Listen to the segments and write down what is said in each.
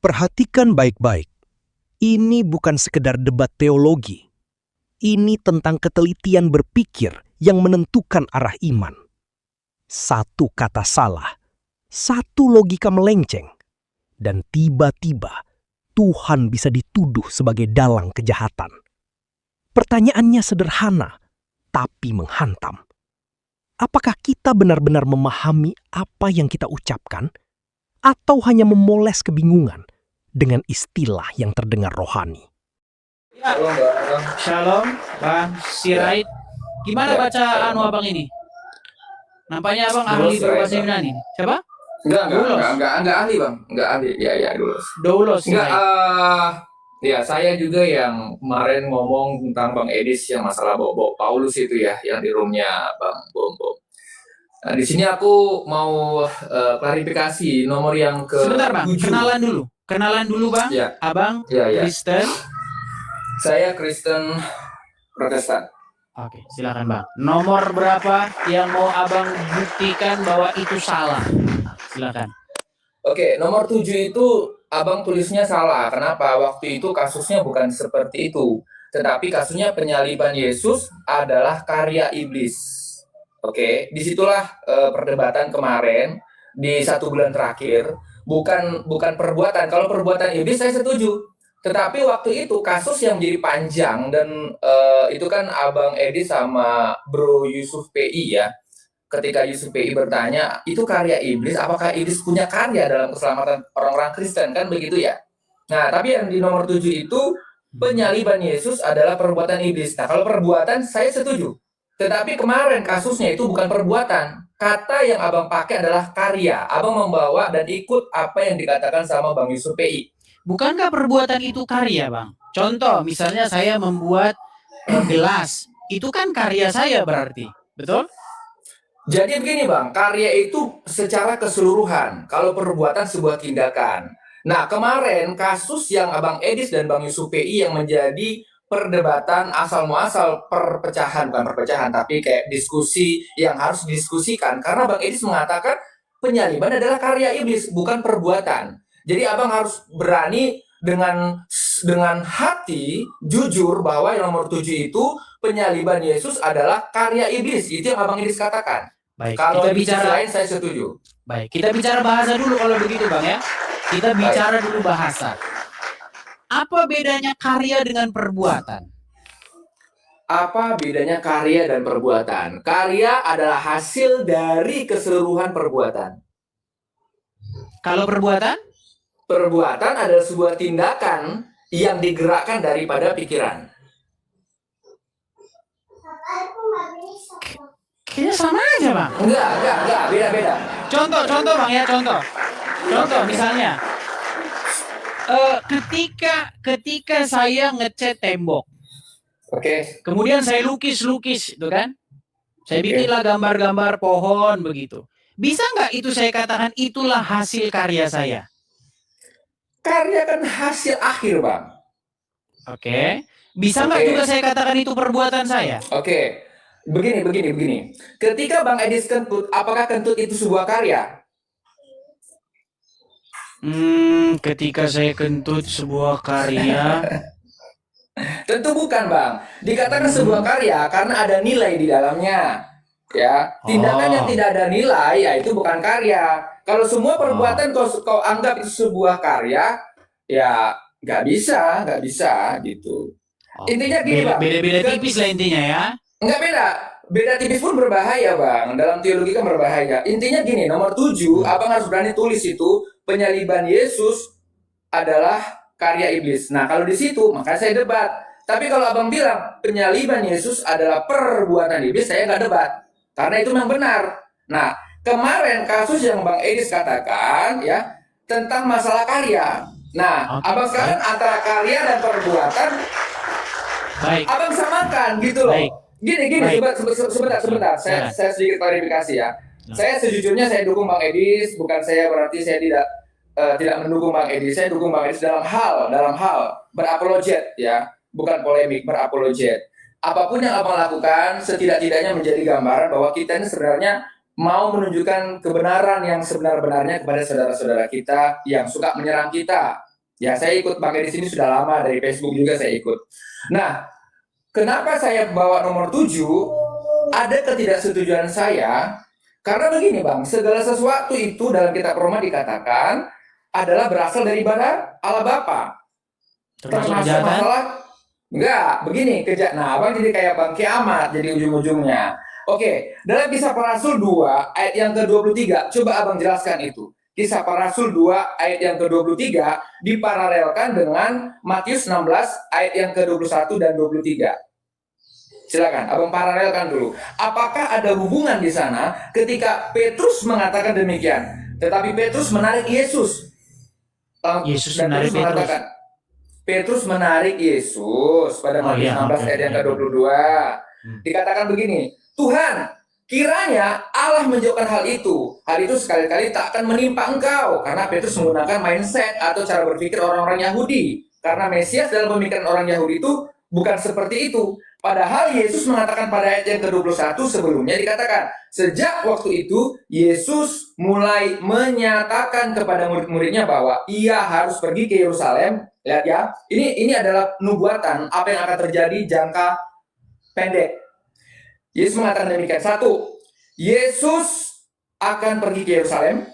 Perhatikan baik-baik. Ini bukan sekedar debat teologi. Ini tentang ketelitian berpikir yang menentukan arah iman. Satu kata salah, satu logika melenceng, dan tiba-tiba Tuhan bisa dituduh sebagai dalang kejahatan. Pertanyaannya sederhana, tapi menghantam. Apakah kita benar-benar memahami apa yang kita ucapkan, atau hanya memoles kebingungan dengan istilah yang terdengar rohani? Ya, Shalom, Bang Sirait. Gimana baca abang ini? Nampaknya abang ahli berbahasa Yunani. Siapa? Enggak ahli bang, enggak ahli. Ya Doulos. Enggak, ya saya juga yang kemarin ngomong tentang Bang Edis yang masalah bawa Paulus itu ya, yang di roomnya Bang Bom. Nah, di sini aku mau klarifikasi nomor yang ke. Sebentar bang, kenalan dulu bang. Ya. Abang Ya. Kristen. Saya Kristen Protestan. Oke, silakan bang. Nomor berapa yang mau abang buktikan bahwa itu salah? Silakan. Oke, nomor 7 itu abang tulisnya salah. Kenapa? Waktu itu kasusnya bukan seperti itu. Tetapi kasusnya penyaliban Yesus adalah karya iblis. Oke, disitulah perdebatan kemarin di 1 bulan terakhir. Bukan perbuatan. Kalau perbuatan iblis saya setuju. Tetapi waktu itu kasus yang menjadi panjang dan itu kan Abang Edi sama Bro Yusuf PI ya. Ketika Yusuf PI bertanya, itu karya iblis, apakah iblis punya karya dalam keselamatan orang-orang Kristen? Kan begitu ya. Nah, tapi yang di nomor 7 itu, penyaliban Yesus adalah perbuatan iblis. Nah, kalau perbuatan, saya setuju. Tetapi kemarin kasusnya itu bukan perbuatan. Kata yang abang pakai adalah karya. Abang membawa dan ikut apa yang dikatakan sama Bang Yusuf PI. Bukankah perbuatan itu karya, Bang? Contoh, misalnya saya membuat gelas. Itu kan karya saya berarti. Betul? Jadi begini Bang, karya itu secara keseluruhan. Kalau perbuatan sebuah tindakan. Nah, kemarin kasus yang Abang Edis dan Bang Yusuf PI yang menjadi perdebatan asal-muasal perpecahan. Bukan perpecahan, tapi kayak diskusi yang harus didiskusikan. Karena Bang Edis mengatakan penyaliban adalah karya iblis, bukan perbuatan. Jadi abang harus berani dengan hati jujur bahwa yang nomor 7 itu penyaliban Yesus adalah karya iblis. Itu yang abang Idris katakan. Baik, kalau kita bicara lain saya setuju. Baik, kita bicara bahasa dulu kalau begitu bang ya. Kita bicara dulu bahasa. Apa bedanya karya dengan perbuatan? Apa bedanya karya dan perbuatan? Karya adalah hasil dari keseluruhan perbuatan. Kalau perbuatan? Perbuatan adalah sebuah tindakan yang digerakkan daripada pikiran. Kayaknya sama aja bang. Enggak, beda-beda. Contoh bang ya, contoh misalnya, ketika saya ngecat tembok, kemudian saya lukis, itu kan, saya bikinlah gambar-gambar pohon begitu. Bisa nggak itu saya katakan itulah hasil karya saya? Karya kan hasil akhir, Bang. Oke. Bisa nggak juga saya katakan itu perbuatan saya? Oke. Begini. Ketika Bang Edis kentut, apakah kentut itu sebuah karya? Ketika saya kentut sebuah karya... Tentu bukan, Bang. Dikatakan sebuah karya karena ada nilai di dalamnya. Ya, tindakan yang tidak ada nilai, ya itu bukan karya. Kalau semua perbuatan kau anggap itu sebuah karya, ya nggak bisa gitu. Intinya gini Bang. Beda-beda tipis lah intinya ya. Nggak beda. Beda tipis pun berbahaya Bang. Dalam teologi kan berbahaya. Intinya gini, nomor 7, abang harus berani tulis itu, penyaliban Yesus adalah karya iblis. Nah kalau di situ, makanya saya debat. Tapi kalau abang bilang penyaliban Yesus adalah perbuatan iblis, saya nggak debat. Karena itu memang benar. Nah, kemarin kasus yang Bang Edis katakan ya tentang masalah karya. Nah, abang sekarang antara karya dan perbuatan, abang samakan gitu loh. Gini, sebentar. Saya sedikit klarifikasi ya. Saya sejujurnya saya dukung Bang Edis, bukan saya berarti saya tidak mendukung Bang Edis. Saya dukung Bang Edis dalam hal berapologet ya, bukan polemik, berapologet. Apapun yang abang lakukan, setidak-tidaknya menjadi gambaran bahwa kita ini sebenarnya mau menunjukkan kebenaran yang sebenar-benarnya kepada saudara-saudara kita yang suka menyerang kita. Ya, saya ikut pakai di sini sudah lama, dari Facebook juga saya ikut. Nah, kenapa saya bawa nomor 7? Ada ketidaksetujuan saya, karena begini Bang, segala sesuatu itu dalam kitab Roma dikatakan adalah berasal daripada Allah Bapa. Termasuk Termasuk kejahatan? masalah, enggak, begini, nah Abang jadi kayak Bang Kiamat, jadi ujung-ujungnya. Oke, dalam Kisah Para Rasul 2 ayat yang ke-23, coba Abang jelaskan itu. Kisah Para Rasul 2 ayat yang ke-23 diparalelkan dengan Matius 16 ayat yang ke-21 dan 23. Silakan, Abang paralelkan dulu. Apakah ada hubungan di sana ketika Petrus mengatakan demikian, tetapi Petrus menarik Yesus? Yesus Dan menarik Petrus mengatakan, Petrus menarik Yesus pada Matius 16 ayat yang ke-22. Dikatakan begini, Tuhan, kiranya Allah menjauhkan hal itu. Hal itu sekali-kali tak akan menimpa engkau. Karena Petrus menggunakan mindset atau cara berpikir orang-orang Yahudi. Karena Mesias dalam pemikiran orang Yahudi itu bukan seperti itu. Padahal Yesus mengatakan pada ayat yang ke-21 sebelumnya dikatakan, sejak waktu itu Yesus mulai menyatakan kepada murid-muridnya bahwa ia harus pergi ke Yerusalem. Lihat ya, ini adalah nubuatan apa yang akan terjadi jangka pendek. Yesus mengatakan demikian. Satu, Yesus akan pergi ke Yerusalem,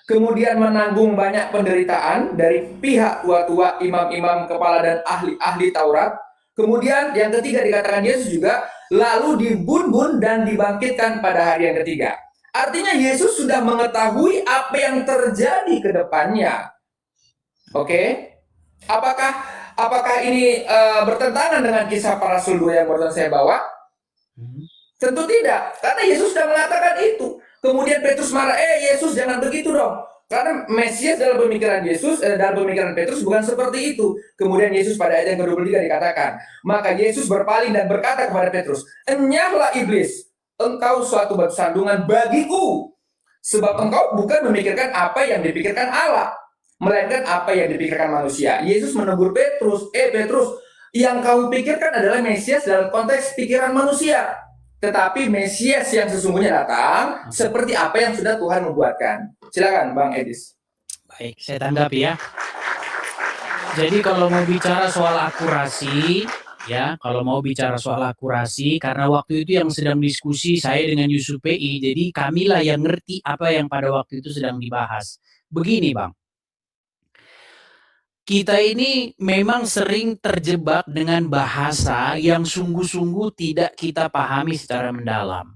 kemudian menanggung banyak penderitaan dari pihak tua-tua, imam-imam kepala dan ahli-ahli Taurat. Kemudian yang ketiga dikatakan Yesus juga lalu dibun-bun dan dibangkitkan pada hari yang ketiga. Artinya Yesus sudah mengetahui apa yang terjadi ke depannya. Oke? Apakah ini bertentangan dengan Kisah Para Rasul 2 yang barusan saya bawa? Tentu tidak, karena Yesus sudah mengatakan itu. Kemudian Petrus marah, Yesus jangan begitu dong. Karena Mesias dalam pemikiran Yesus, dalam pemikiran Petrus bukan seperti itu. Kemudian Yesus pada ayat yang ke-23 dikatakan, maka Yesus berpaling dan berkata kepada Petrus, enyahlah iblis, engkau suatu batu sandungan bagiku. Sebab engkau bukan memikirkan apa yang dipikirkan Allah, melainkan apa yang dipikirkan manusia. Yesus menegur Petrus, Petrus, yang kamu pikirkan adalah Mesias dalam konteks pikiran manusia. Tetapi Mesias yang sesungguhnya datang seperti apa yang sudah Tuhan membuatkan. Silakan Bang Edis. Baik, saya tanggapi ya. Jadi kalau mau bicara soal akurasi, karena waktu itu yang sedang diskusi saya dengan Yusuf PI, jadi kamilah yang ngerti apa yang pada waktu itu sedang dibahas. Begini Bang, kita ini memang sering terjebak dengan bahasa yang sungguh-sungguh tidak kita pahami secara mendalam.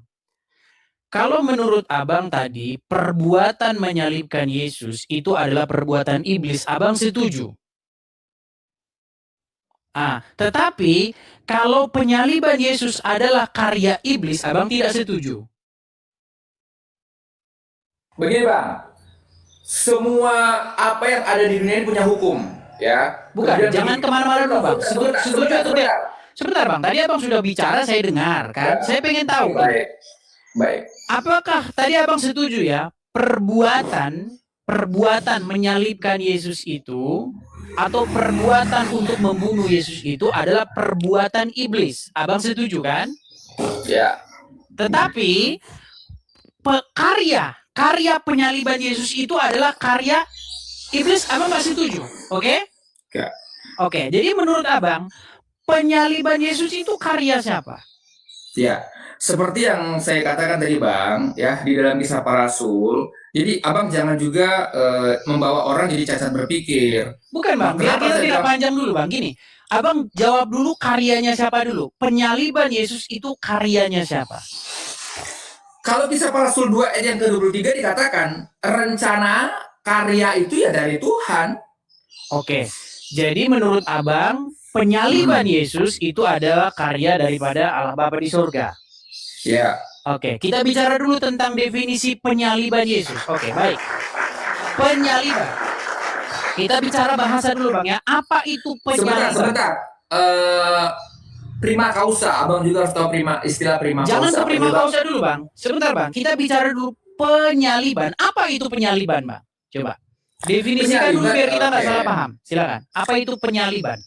Kalau menurut Abang tadi, perbuatan menyalibkan Yesus itu adalah perbuatan iblis, Abang setuju? Tetapi kalau penyaliban Yesus adalah karya iblis, Abang tidak setuju? Begini Bang, semua apa yang ada di dunia ini punya hukum. Ya, bukan, jangan kemana-mana dulu Bang. Setuju atau tidak? Sebentar Bang, tadi Abang sudah bicara, saya dengar kan. Saya pengen tahu. Baik. Apakah tadi Abang setuju ya, perbuatan menyalibkan Yesus itu atau perbuatan untuk membunuh Yesus itu adalah perbuatan iblis? Abang setuju kan? Ya. Tetapi karya penyaliban Yesus itu adalah karya iblis, Abang nggak setuju, oke? Oke, jadi menurut Abang, penyaliban Yesus itu karya siapa? Ya, seperti yang saya katakan tadi Bang, ya di dalam Kisah Para Rasul. Jadi Abang jangan juga membawa orang jadi cacat berpikir. Bukan Bang, biar kita tidak panjang dulu Bang. Gini, Abang jawab dulu karyanya siapa dulu. Penyaliban Yesus itu karyanya siapa? Kalau Kisah Para Rasul 2 ayat yang ke-23 dikatakan rencana karya itu ya dari Tuhan. Oke. Jadi menurut Abang, penyaliban Yesus itu adalah karya daripada Allah Bapa di surga. Ya. Oke, kita bicara dulu tentang definisi penyaliban Yesus. Oke, baik. Penyaliban. Kita bicara bahasa dulu Bang ya. Apa itu penyaliban? Sebentar. Prima causa, Abang juga harus tahu istilah prima causa. Jangan ke prima causa dulu Bang. Sebentar Bang, kita bicara dulu penyaliban. Apa itu penyaliban Bang? Coba. Definisikan dulu biar kita nggak salah paham. Silakan. Apa itu penyaliban?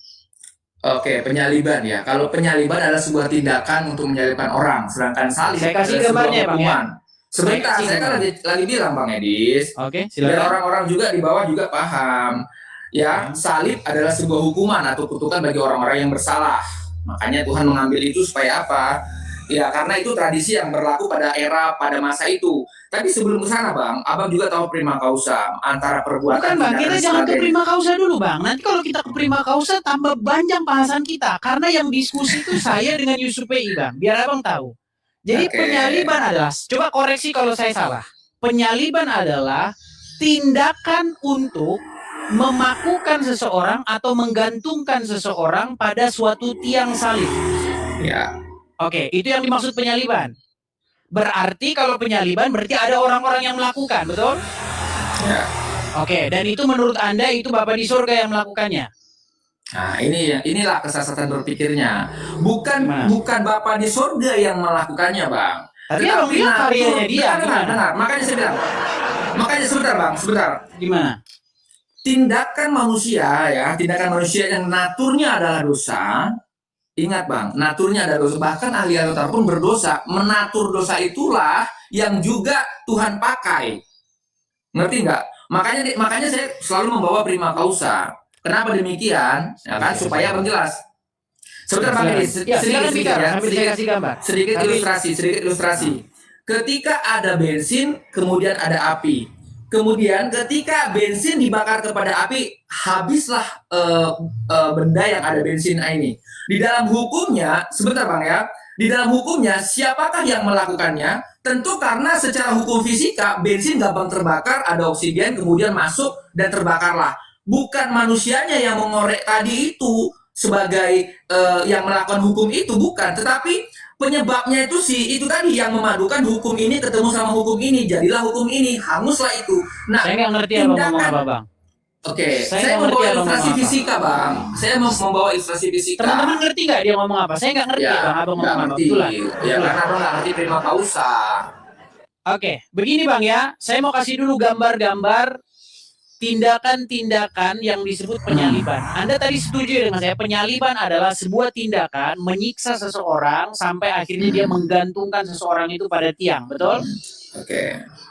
Oke, penyaliban ya. Kalau penyaliban adalah sebuah tindakan untuk menyalibkan orang, sedangkan salib saya kasih gambarnya Bang ya. Sebentar, saya kan lagi bilang Bang Edis. Oke, silakan. Biar orang-orang juga di bawah juga paham. ya, salib adalah sebuah hukuman atau kutukan bagi orang-orang yang bersalah. Makanya Tuhan mengambil itu supaya apa? Ya, karena itu tradisi yang berlaku pada masa itu. Tapi sebelum ke sana, Bang, Abang juga tahu prima causa antara perbuatan. Bukan, Bang, kita jangan ke prima causa dulu, Bang. Nanti kalau kita ke prima causa tambah panjang bahasan kita. Karena yang diskusi itu saya dengan Yusuf PI, Bang. Biar Abang tahu. Jadi penyaliban adalah, coba koreksi kalau saya salah. Penyaliban adalah tindakan untuk memakukan seseorang atau menggantungkan seseorang pada suatu tiang salib. Ya. Oke, itu yang dimaksud penyaliban. Berarti kalau penyaliban berarti ada orang-orang yang melakukan, betul? Ya. Oke, dan itu menurut Anda itu Bapa di surga yang melakukannya. Nah, inilah kesesatan berpikirnya. Bukan Bapa di surga yang melakukannya, Bang. Tapi Abang bilang karyanya dia. Benar. Makanya saya bilang. Makanya sebentar. Gimana? Tindakan manusia yang naturnya adalah dosa. Ingat, Bang, naturnya ada dosa. Bahkan ahli Alkitab pun berdosa. Menatur dosa itulah yang juga Tuhan pakai. Ngerti nggak? Makanya saya selalu membawa prima causa. Kenapa demikian? Ya kan, supaya jelas. Sebentar, Bang, sedikit ilustrasi. Ketika ada bensin, kemudian ada api. Kemudian ketika bensin dibakar kepada api, habislah benda yang ada bensin ini. Di dalam hukumnya, sebentar, Bang, ya. Di dalam hukumnya, siapakah yang melakukannya? Tentu karena secara hukum fisika, bensin gampang terbakar, ada oksigen, kemudian masuk dan terbakarlah. Bukan manusianya yang mengorek tadi itu sebagai yang melakukan hukum itu, bukan. Tetapi penyebabnya itu itu tadi yang memadukan hukum ini ketemu sama hukum ini, jadilah hukum ini, hanguslah itu. Nah, saya nggak ngerti Abang ngomong apa, Bang. Oke, saya membawa ilustrasi fisika, Bang. Saya mau membawa ilustrasi fisika. Teman-teman ngerti nggak dia ngomong apa? Saya nggak ngerti, Bang. Abang ngomong apa? Betulan. Ya, karena Abang nggak ngerti prima causa. Oke, begini, Bang, ya. Saya mau kasih dulu gambar-gambar tindakan-tindakan yang disebut penyaliban. Anda tadi setuju dengan saya, penyaliban adalah sebuah tindakan menyiksa seseorang sampai akhirnya dia menggantungkan seseorang itu pada tiang, betul?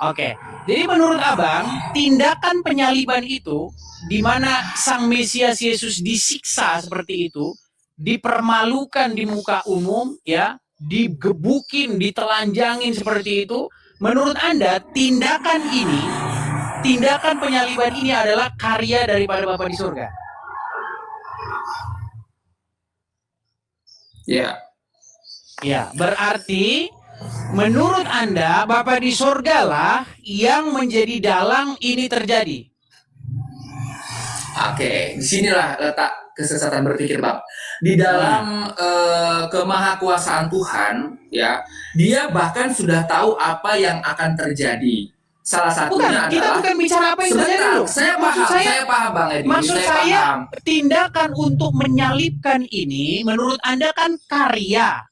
Oke. Jadi menurut Abang, tindakan penyaliban itu di mana Sang Mesias Yesus disiksa seperti itu, dipermalukan di muka umum, ya, digebukin, ditelanjangin seperti itu, menurut Anda tindakan penyaliban ini adalah karya daripada Bapa di surga? Ya. Ya, berarti menurut Anda Bapa di surga lah yang menjadi dalang ini terjadi. Oke, disinilah letak kesesatan berpikir, Bang. Di dalam kemahakuasaan Tuhan, ya, Dia bahkan sudah tahu apa yang akan terjadi. Salah satunya kita bukan bicara apa yang terjadi dulu. Saya paham, Bang Edi. Maksud saya tindakan untuk menyalibkan ini menurut Anda kan karya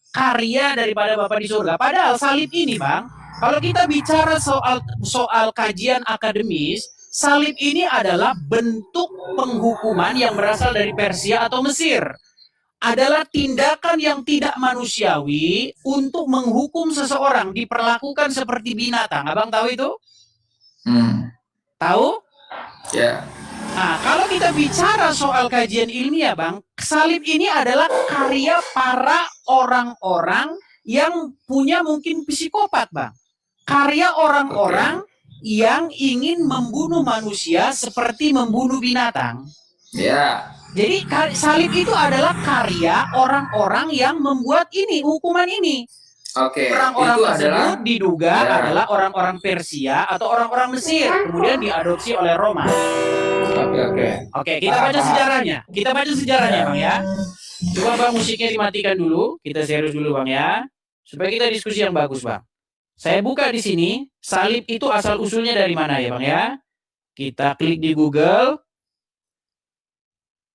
daripada Bapa di surga. Padahal salib ini, Bang, kalau kita bicara soal kajian akademis, salib ini adalah bentuk penghukuman yang berasal dari Persia atau Mesir. Adalah tindakan yang tidak manusiawi untuk menghukum seseorang, diperlakukan seperti binatang. Abang tahu itu? Tahu? Ya. Nah, kalau kita bicara soal kajian ilmiah, Bang, salib ini adalah karya para orang-orang yang punya mungkin psikopat, Bang. Karya orang-orang yang ingin membunuh manusia seperti membunuh binatang. Ya. Jadi salib itu adalah karya orang-orang yang membuat ini, hukuman ini. Orang-orang tersebut diduga adalah orang-orang Persia atau orang-orang Mesir, kemudian diadopsi oleh Roma. Oke, kita baca sejarahnya. Bang, ya. Coba, Bang, musiknya dimatikan dulu. Kita serius dulu, Bang, ya. Supaya kita diskusi yang bagus, Bang. Saya buka di sini, salib itu asal-usulnya dari mana ya, Bang, ya? Kita klik di Google.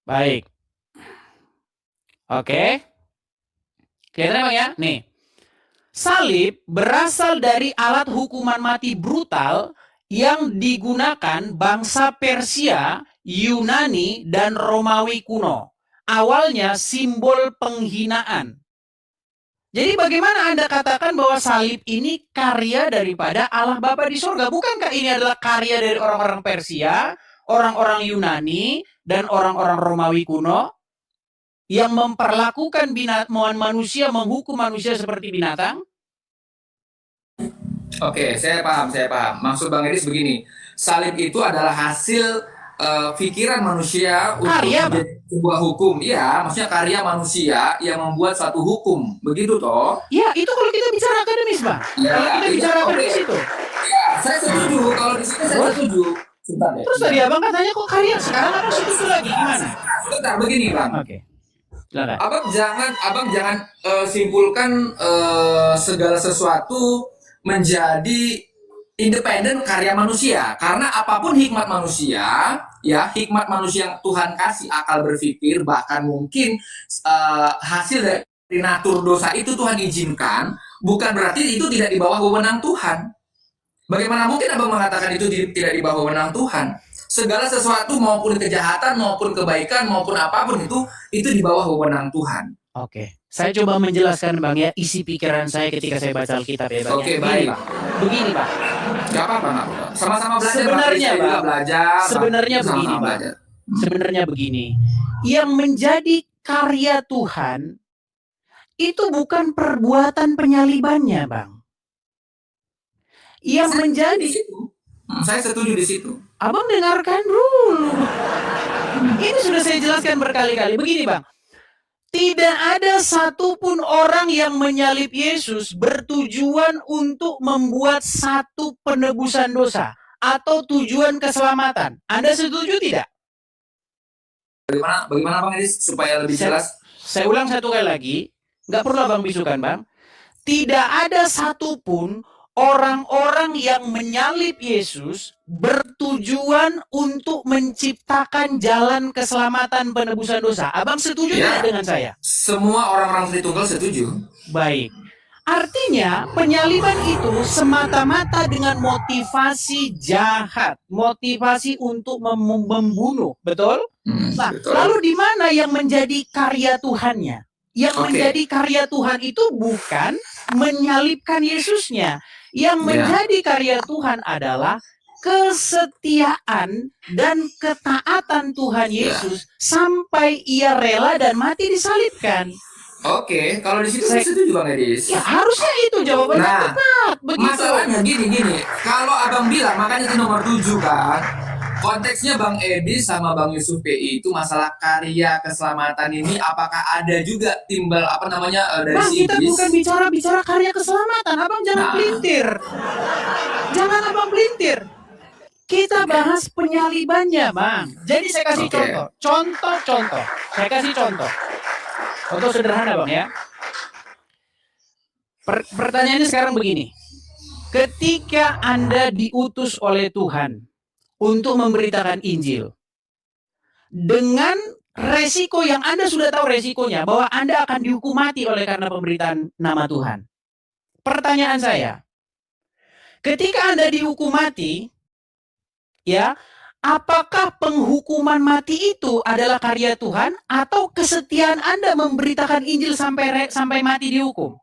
Baik. Oke. Kelihatan, Bang, ya? Nih. Salib berasal dari alat hukuman mati brutal yang digunakan bangsa Persia, Yunani, dan Romawi kuno. Awalnya simbol penghinaan. Jadi bagaimana Anda katakan bahwa salib ini karya daripada Allah Bapa di surga? Bukankah ini adalah karya dari orang-orang Persia, orang-orang Yunani dan orang-orang Romawi kuno yang memperlakukan manusia, menghukum manusia seperti binatang? Oke, saya paham. Maksud Bang Edis begini, salib itu adalah hasil pikiran manusia untuk Karya, Bang. menjadi sebuah hukum. Iya, maksudnya karya manusia yang membuat satu hukum, begitu toh? Ya, itu kalau kita bicara akademis, Bang. Ya, Kalau kita bicara akademis itu. Ya, saya setuju. Kalau di sini saya setuju. Sebentar deh. Terus tadi abang katanya kok karya, sekarang abang setuju lagi, gimana? Sebentar, begini Bang. Oke. Silakan. Abang jangan simpulkan segala sesuatu menjadi independen karya manusia, karena apapun hikmat manusia, ya hikmat manusia yang Tuhan kasih akal berpikir, bahkan mungkin hasil dari natur dosa itu Tuhan izinkan, bukan berarti itu tidak di bawah wewenang Tuhan. Bagaimana mungkin abang mengatakan itu tidak di bawah wewenang Tuhan? Segala sesuatu maupun kejahatan maupun kebaikan maupun apapun itu di bawah wewenang Tuhan. Oke, saya coba menjelaskan Bang ya isi pikiran saya ketika saya baca Alkitab ya Bang. Oke, baik. Begini Bang. Gak apa-apa, sama-sama belajar. Sebenarnya Bang, Bang, belajar. sebenarnya begini Bang. Sebenarnya begini, yang menjadi karya Tuhan itu bukan perbuatan penyalibannya Bang. Yang menjadi, saya setuju di situ. Abang dengarkan dulu. Ini sudah saya jelaskan berkali-kali. Begini Bang. Tidak ada satupun orang yang menyalib Yesus bertujuan untuk membuat satu penebusan dosa atau tujuan keselamatan. Anda setuju tidak? Bagaimana Bang Edis supaya lebih jelas? Saya ulang satu kali lagi. Nggak perlu Abang bisukan Bang. Tidak ada satupun orang-orang yang menyalib Yesus bertujuan untuk menciptakan jalan keselamatan penebusan dosa. Abang setuju tidak dengan saya? Semua orang-orang Tritunggal setuju. Baik. Artinya penyaliban itu semata-mata dengan motivasi jahat, motivasi untuk membunuh, betul? Nah, betul. lalu di mana yang menjadi karya Tuhannya? Yang menjadi karya Tuhan itu bukan menyalibkan Yesusnya. Yang menjadi karya Tuhan adalah kesetiaan dan ketaatan Tuhan Yesus sampai ia rela dan mati disalibkan. Oke, kalau di situ saya setuju Bang Edis. Ya harusnya itu jawabannya tepat. Begitu. Masalahnya gini. Kalau abang bilang, makanya itu nomor 7 kan. Konteksnya Bang Edis sama Bang Yusuf PI itu masalah karya keselamatan ini, apakah ada juga timbal dari Bang, si kita bukan bicara karya keselamatan. Abang jangan pelintir. Jangan abang pelintir. Kita bahas penyalibannya, Bang. Jadi saya kasih contoh. Saya kasih contoh. Contoh sederhana, Bang ya. Pertanyaannya sekarang begini. Ketika Anda diutus oleh Tuhan untuk memberitakan Injil, dengan resiko yang Anda sudah tahu resikonya, bahwa Anda akan dihukum mati oleh karena pemberitaan nama Tuhan. Pertanyaan saya, ketika Anda dihukum mati, ya, apakah penghukuman mati itu adalah karya Tuhan atau kesetiaan Anda memberitakan Injil sampai mati dihukum?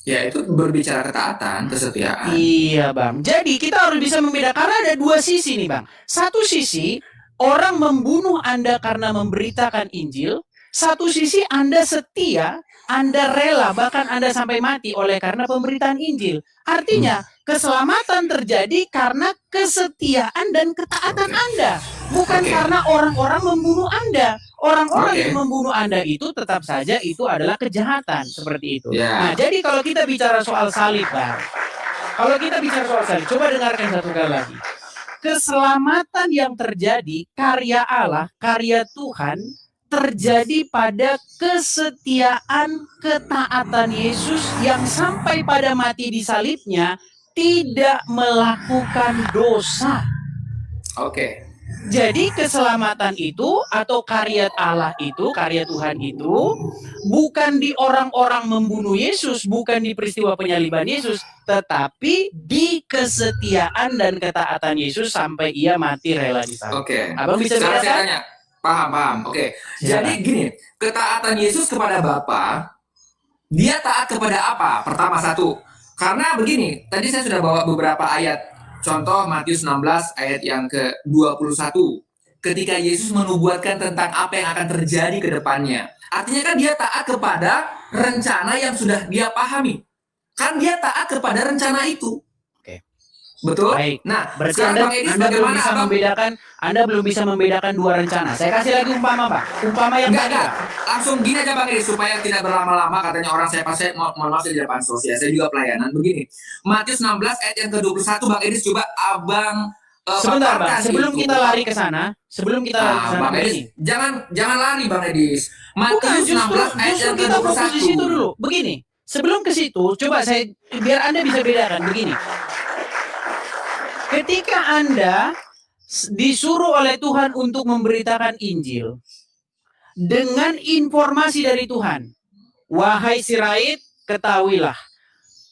Ya, itu berbicara ketaatan, kesetiaan. Iya, Bang. Jadi kita harus bisa membedakan, karena ada dua sisi nih, Bang. Satu sisi, orang membunuh Anda karena memberitakan Injil. Satu sisi, Anda setia, Anda rela, bahkan Anda sampai mati oleh karena pemberitaan Injil. Artinya, keselamatan terjadi karena kesetiaan dan ketaatan Anda. Bukan karena orang-orang membunuh Anda. Orang-orang yang membunuh Anda itu tetap saja itu adalah kejahatan. Seperti itu. Nah, jadi kalau kita bicara soal salib, Bang. Kalau kita bicara soal salib, coba dengarkan satu kali lagi. Keselamatan yang terjadi, karya Allah, karya Tuhan, terjadi pada kesetiaan ketaatan Yesus yang sampai pada mati di salibnya tidak melakukan dosa. Oke. Jadi keselamatan itu atau karya Allah itu, karya Tuhan itu bukan di orang-orang membunuh Yesus, bukan di peristiwa penyaliban Yesus, tetapi di kesetiaan dan ketaatan Yesus sampai ia mati rela disalib. Oke. Abang bisa bedakan? Paham. Oke. Jadi gini, ketaatan Yesus kepada Bapa, dia taat kepada apa? Pertama satu. Karena begini, tadi saya sudah bawa beberapa ayat Contoh Matius 16 ayat yang ke-21. Ketika Yesus menubuatkan tentang apa yang akan terjadi ke depannya. Artinya kan dia taat kepada rencana yang sudah dia pahami. Kan dia taat kepada rencana itu. Oke. Betul? Baik. Nah, Berarti sekarang Anda, Bang Edis Anda belum bagaimana bisa Abang? Anda belum bisa membedakan dua rencana. Saya kasih lagi umpama, Pak. Umpama yang tadi, Enggak. Pak. Langsung gini aja Bang Edis supaya tidak berlama-lama, katanya orang saya pasti mohon maaf saya di depan sosial. Saya juga pelayanan begini. Matius 16 ayat yang ke-21 Bang Edis coba Abang Sebentar, Bang. paparkan Sebelum itu. kita lari ke sana, Bang Edis, jangan lari Bang Edis. Matius 16 ayat yang kita fokus di situ ke-21. dulu. Begini, sebelum ke situ, coba saya biar Anda bisa bedakan begini. Ketika Anda disuruh oleh Tuhan untuk memberitakan Injil dengan informasi dari Tuhan, wahai Sirait, ketahuilah,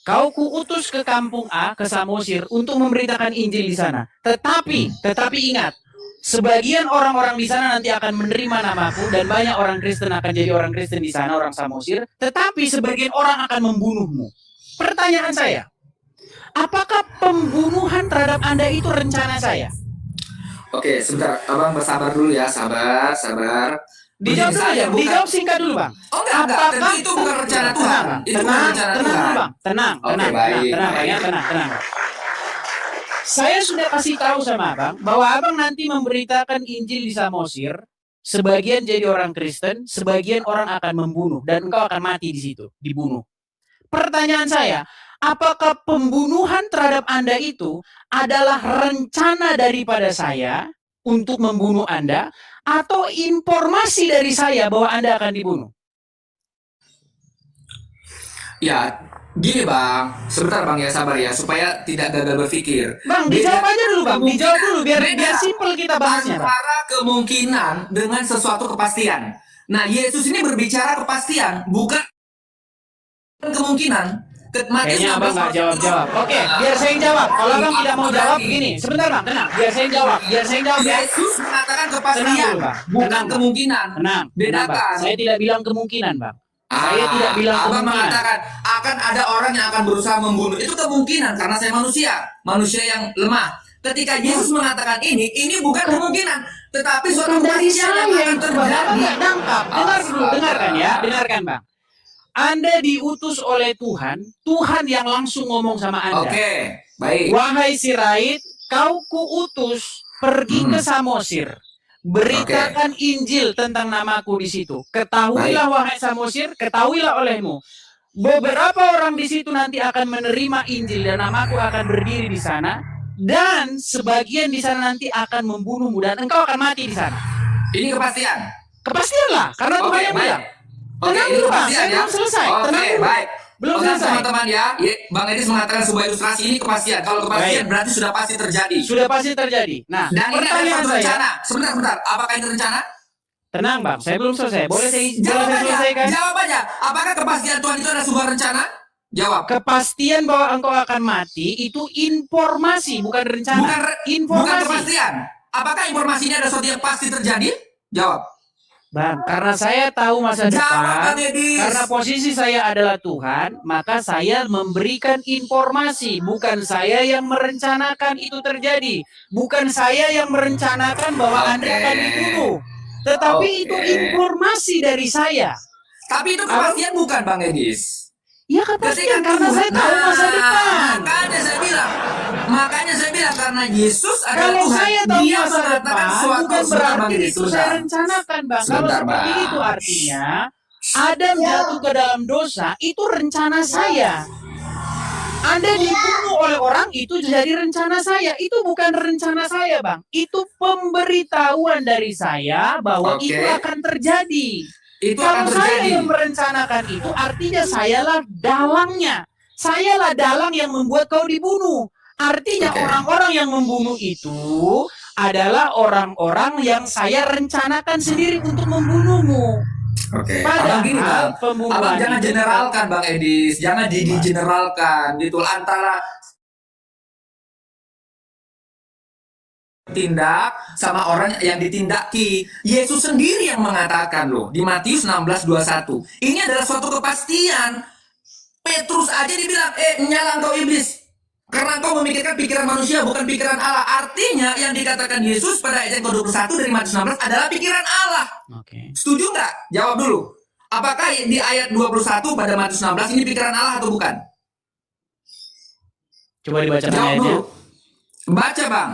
kau kuutus ke kampung A, ke Samosir, untuk memberitakan Injil di sana. Tetapi ingat, sebagian orang-orang di sana nanti akan menerima namaku dan banyak orang Kristen akan jadi orang Kristen di sana, orang Samosir. Tetapi sebagian orang akan membunuhmu. Pertanyaan saya, apakah pembunuhan terhadap Anda itu rencana saya? Oke, sebentar. Abang bersabar dulu ya, sabar. Dijawab dulu aja, dijawab singkat dulu Bang. Oh enggak, tentu itu bukan rencana Tuhan. Itu bukan rencana Tenang Tuhan. dulu Bang, tenang. Saya sudah kasih tahu sama Abang bahwa Abang nanti memberitakan Injil di Samosir, sebagian jadi orang Kristen, sebagian orang akan membunuh dan engkau akan mati di situ, dibunuh. Pertanyaan saya, apakah pembunuhan terhadap Anda itu adalah rencana daripada saya untuk membunuh Anda atau informasi dari saya bahwa Anda akan dibunuh? Ya, gini Bang. Sebentar Bang ya, sabar ya supaya tidak gagal berpikir. Bang, dijawab aja dulu Bang, dijawab dulu biar simpel kita bahasnya Bang. Antara kemungkinan dengan sesuatu kepastian. Nah, Yesus ini berbicara kepastian, bukan kemungkinan. Kayaknya Abang nggak jawab-jawab. Oke, biar saya yang jawab. Kalau Abang tidak mau jawab, gini. Sebentar Bang, tenang. Biar saya yang jawab. Ya. Yesus mengatakan kepastian, Tenang dulu, Bang. bukan Tenang, Bang. kemungkinan. Tenang, Bedakan. Bang. Saya tidak bilang kemungkinan, Bang. Saya tidak bilang Abang kemungkinan. mengatakan akan ada orang yang akan berusaha membunuh. Itu kemungkinan karena saya manusia yang lemah. Ketika Yesus mengatakan ini bukan kemungkinan, tetapi suatu dari kepastian saya yang yang akan Bang. Abang terjadi. nggak nangkap. Dengar dulu, dengarkan ya. Dengarkan Bang. Anda diutus oleh Tuhan yang langsung ngomong sama Anda. Oke, baik. Wahai Sirait, kau kuutus pergi ke Samosir. Beritakan Injil tentang namaku di situ. Ketahuilah wahai Samosir, ketahuilah olehmu. Beberapa orang di situ nanti akan menerima Injil dan namaku akan berdiri di sana. Dan sebagian di sana nanti akan membunuhmu dan engkau akan mati di sana. Ini kepastian. Kepastian lah, karena Tuhan yang bilang. Tenang dulu Bang, saya belum selesai. Tenang dulu. Baik. Belum selesai. Teman-teman ya, Bang Edis mengatakan sebuah ilustrasi ini kepastian. Kalau kepastian berarti sudah pasti terjadi. Sudah pasti terjadi. Nah, dan ini ada pertanyaan satu saya. rencana. Sebentar. Apakah itu rencana? Tenang Bang, saya belum selesai. Boleh saya selesaikan? Jawab aja. Apakah kepastian Tuhan itu adalah sebuah rencana? Jawab. Kepastian bahwa engkau akan mati itu informasi, bukan rencana. Bukan kepastian. Apakah informasinya ada sesuatu yang pasti terjadi? Jawab. Bang, karena saya tahu masa depan, karena posisi saya adalah Tuhan, maka saya memberikan informasi. Bukan saya yang merencanakan itu terjadi. Bukan saya yang merencanakan bahwa Anda akan dibunuh. Tetapi itu informasi dari saya. Tapi itu kepastian bukan Bang Edis? Ya kepastian, karena saya tahu masa depan. Makanya saya bilang karena Yesus adalah kalau Tuhan, saya tahu dia masa depan, bukan berarti itu saya rencanakan Bang. Kalau seperti itu artinya Adam jatuh ke dalam dosa, itu rencana saya. Anda dibunuh oleh orang, itu jadi rencana saya. Itu bukan rencana saya Bang. Itu pemberitahuan dari saya bahwa itu akan terjadi. Kalau saya yang merencanakan itu, artinya sayalah dalangnya. Sayalah dalang yang membuat kau dibunuh. Artinya orang-orang yang membunuh itu adalah orang-orang yang saya rencanakan sendiri untuk membunuhmu. Padahal gini Bang, pembunuhan jangan generalkan Bang Edis, jangan digeneralkan gitu antara tindak sama orang yang ditindaki. Yesus sendiri yang mengatakan loh di Matius 16:21. Ini adalah suatu kepastian. Petrus aja dibilang, nyala engkau iblis. Karena engkau memikirkan pikiran manusia, bukan pikiran Allah. Artinya yang dikatakan Yesus pada ayat yang ke-21 dari Matius 16 adalah pikiran Allah. Oke. Setuju nggak? Jawab dulu. Apakah di ayat 21 pada Matius 16 ini pikiran Allah atau bukan? Coba dibaca Jawab ayatnya. dulu. Baca bang.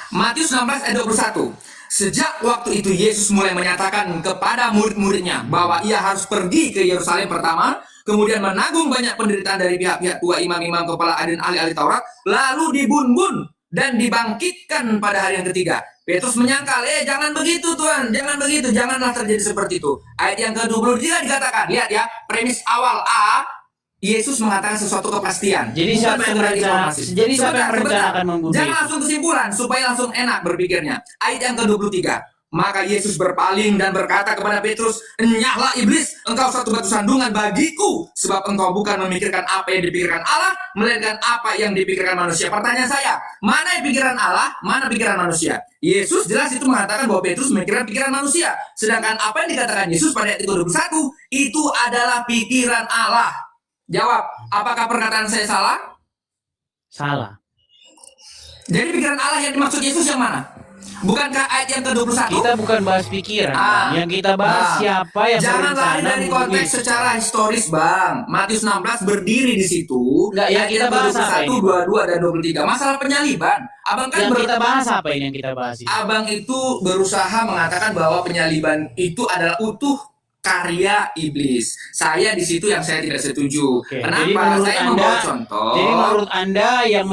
Matius 16 ayat 21. Sejak waktu itu Yesus mulai menyatakan kepada murid-muridnya bahwa ia harus pergi ke Yerusalem pertama, kemudian menanggung banyak penderitaan dari pihak-pihak tua imam-imam kepala dan ahli-ahli Taurat, lalu dibun-bun dan dibangkitkan pada hari yang ketiga. Petrus menyangkal, jangan begitu Tuhan, jangan begitu, janganlah terjadi seperti itu. Ayat yang ke-23 dikatakan, lihat ya, premis awal A, Yesus mengatakan sesuatu kepastian. Jadi siapa yang merencanakan membunuh Jangan Yesus? langsung kesimpulan, supaya langsung enak berpikirnya. Ayat yang ke-23, maka Yesus berpaling dan berkata kepada Petrus, enyahlah iblis, engkau satu batu sandungan bagiku, sebab engkau bukan memikirkan apa yang dipikirkan Allah, melainkan apa yang dipikirkan manusia. Pertanyaan saya, mana yang pikiran Allah, mana pikiran manusia? Yesus jelas itu mengatakan bahwa Petrus memikirkan pikiran manusia. Sedangkan apa yang dikatakan Yesus pada ayat 21, itu adalah pikiran Allah. Jawab, apakah perkataan saya salah? Salah. Jadi pikiran Allah yang dimaksud Yesus yang mana? Bukankah ayat yang ke-21? Kita bukan bahas pikiran, Bang. Yang kita bahas siapa yang jangan lari dari konteks Yesus. secara historis, Bang. Matius 16 berdiri di situ. Enggak, yang kita bahas apa ini? 22 dan 23. Masalah penyaliban. Abang kan Yang kita bahas apa ini yang kita bahas ini? Abang itu berusaha mengatakan bahwa penyaliban itu adalah utuh karya iblis. Saya di situ yang saya tidak setuju. Oke, Kenapa? jadi menurut Saya Anda, membawa contoh. Jadi menurut Anda yang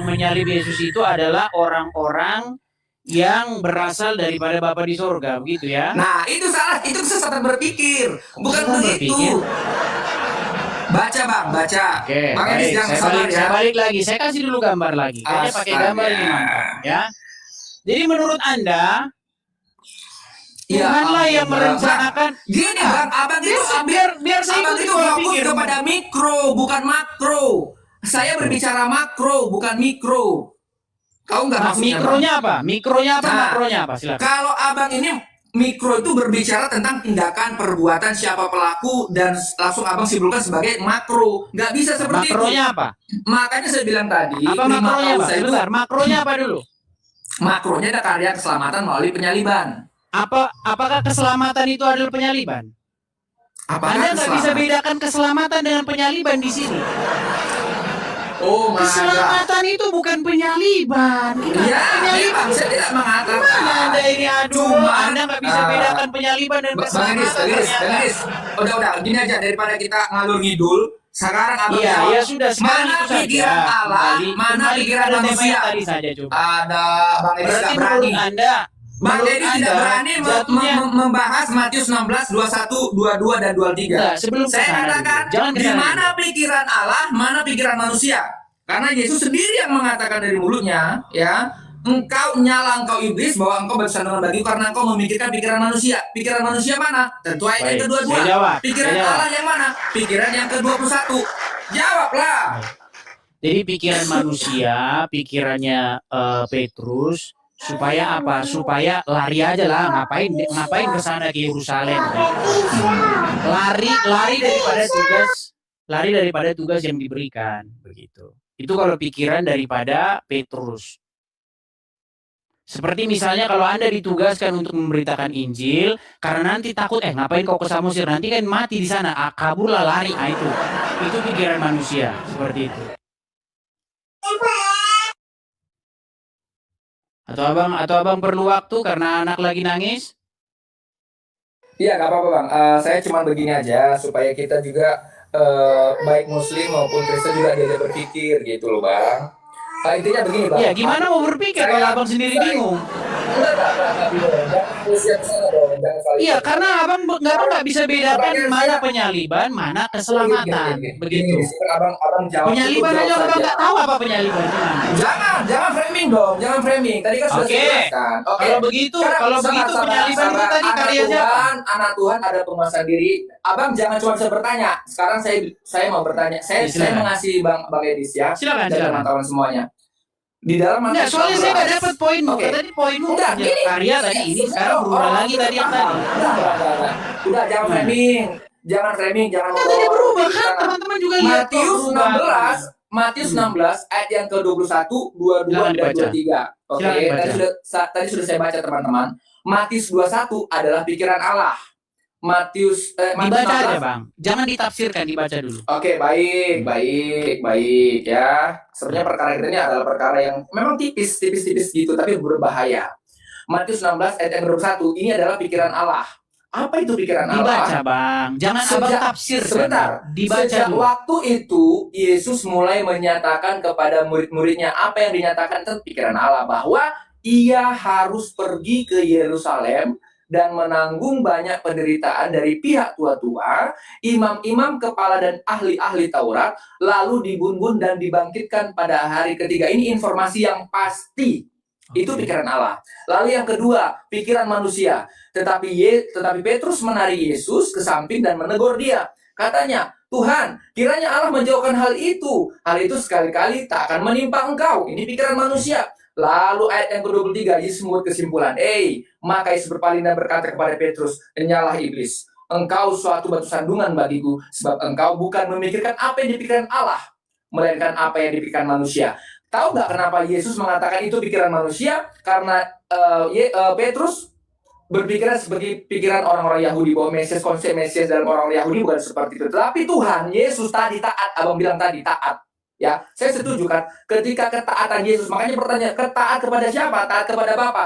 menyalib Yesus itu adalah orang-orang yang berasal daripada Bapa di sorga, begitu ya? Nah, itu salah, itu kesesatan berpikir, bukan Kesesatan begitu. berpikir. Baca bang, baca. Oke, Bang baik. Edis jangan sabar ya. Saya balik lagi. Saya kasih dulu gambar lagi. Kayaknya pakai Astaga. gambar ini mantap, ya. Jadi menurut Anda, Ya Tuhanlah yang ampun, merencanakan. Gini bang, abang itu biar saya abang ikut itu pola fokus pikir. kepada mikro, bukan makro. Saya berbicara makro, bukan mikro. Kau nggak maksudnya? Mikronya apa? Mikronya apa? Nah, Makronya apa? Silakan. Kalau abang ini mikro itu berbicara tentang tindakan, perbuatan, siapa pelaku, dan langsung abang simpulkan sebagai makro. Nggak bisa seperti Makronya itu. apa? Makanya saya bilang tadi, Apa 5 makronya, tahun Pak? saya itu, Sebentar, makronya apa dulu? makronya ada karya keselamatan melalui penyaliban. Apakah keselamatan itu adalah penyaliban? Apakah Anda nggak bisa keselamatan? bedakan keselamatan dengan penyaliban di sini. Oh my God. Keselamatan itu bukan penyaliban. Ya, Penyaliban. memang saya tidak mengatakan. Mana Anda ini? Aduh, Cuma, Anda nggak bisa bedakan penyaliban dan Bang Edis, keselamatan. ternyata. udah, gini aja daripada kita ngalur ngidul. Sekarang abang Iya, jawab, ya sudah. Sekarang mana itu saja. pikiran Allah, mana Kembali pikiran pada tema manusia? yang tadi saja coba. Ada Bang Edis Berarti tidak berani. menurut Anda, Bang Edis tidak berani jatuhnya. membahas Matius 16, 21, 22 dan 23. Enggak, sebelum Saya kesana katakan, dulu. Jangan di kesana mana pikiran Allah, mana pikiran manusia? Karena Yesus sendiri yang mengatakan dari mulutnya, ya, engkau iblis bahwa engkau bersandungan bagiku karena engkau memikirkan pikiran manusia. Pikiran manusia mana? Tentu ayat yang Baik, kedua-dua. saya jawab, Pikiran saya jawab. Allah yang mana? Pikiran yang ke-21. Jawablah. Jadi pikiran manusia, pikirannya Petrus, supaya apa? Supaya lari aja lah, ngapain ke sana ke Yerusalem? Lari daripada tugas yang diberikan, begitu. Itu kalau pikiran daripada Petrus. Seperti misalnya kalau Anda ditugaskan untuk memberitakan Injil, karena nanti takut, ngapain kau ke Samosir? Nanti kan mati di sana, kaburlah lari. Itu pikiran manusia, seperti itu. Atau abang perlu waktu karena anak lagi nangis? Iya, nggak apa-apa bang. Saya cuma begini aja supaya kita juga baik Muslim maupun Kristen juga diajak berpikir gitu loh bang. Intinya begini bang. Ya gimana mau berpikir kalau abang sendiri bingung? Iya, karena abang nggak bisa bedakan mana penyaliban, mana keselamatan, begitu. Abang jawab. Penyaliban aja abang nggak tahu apa penyaliban. Jangan framing dong, jangan framing. Tadi kan sudah dijelaskan. Oke. Kalau begitu penyaliban itu tadi karya siapa? Anak Tuhan ada penguasaan diri. Abang jangan cuma bisa bertanya. Sekarang saya mau bertanya. Saya mengasihi Bang Edis ya. Silakan. Teman-teman semuanya. Di dalam Enggak, soalnya saya nggak dapat poinmu. Oke. Tadi poinmu Udah, gini. karya tadi ini sekarang berubah lagi tadi yang tadi. Udah jangan framing. Jangan Kan tadi berubah kan teman-teman juga lihat. Matius 16 Matius 16 ayat yang ke-21, 22 dan 23. Oke, tadi sudah saya baca teman-teman. Matius 21 adalah pikiran Allah. Matius dibaca aja, Bang. Jangan ditafsirkan, dibaca dulu. Oke, baik ya. Sebenarnya perkara ini adalah perkara yang memang tipis gitu, tapi berbahaya. Matius 16 ayat yang ke-21 ini adalah pikiran Allah. Apa itu pikiran Allah? Dibaca, Bang. Jangan abang tafsir. Sebentar. Dibaca Sejak dulu. waktu itu, Yesus mulai menyatakan kepada murid-muridnya apa yang dinyatakan tentang pikiran Allah, bahwa ia harus pergi ke Yerusalem dan menanggung banyak penderitaan dari pihak tua-tua, imam-imam kepala dan ahli-ahli Taurat, lalu dibun-bun dan dibangkitkan pada hari ketiga. Ini informasi yang pasti. Itu pikiran Allah. Lalu yang kedua, pikiran manusia. Tetapi Petrus menarik Yesus ke samping dan menegur dia. Katanya, Tuhan, kiranya Allah menjauhkan hal itu. Hal itu sekali-kali tak akan menimpa engkau. Ini pikiran manusia. Lalu ayat yang ke-23, Yesus membuat kesimpulan. Maka Yesus berpaling dan berkata kepada Petrus, "Enyalah iblis. Engkau suatu batu sandungan bagiku, sebab engkau bukan memikirkan apa yang dipikirkan Allah, melainkan apa yang dipikirkan manusia." Tahu nggak kenapa Yesus mengatakan itu pikiran manusia? Karena Petrus berpikiran sebagai pikiran orang-orang Yahudi, bahwa Mesias, konsep Mesias dalam orang-orang Yahudi bukan seperti itu. Tapi Tuhan Yesus tadi taat, abang bilang tadi taat. Ya, saya setuju kan. Ketika ketaatan Yesus, makanya pertanyaan, ketaat kepada siapa? Taat kepada Bapa.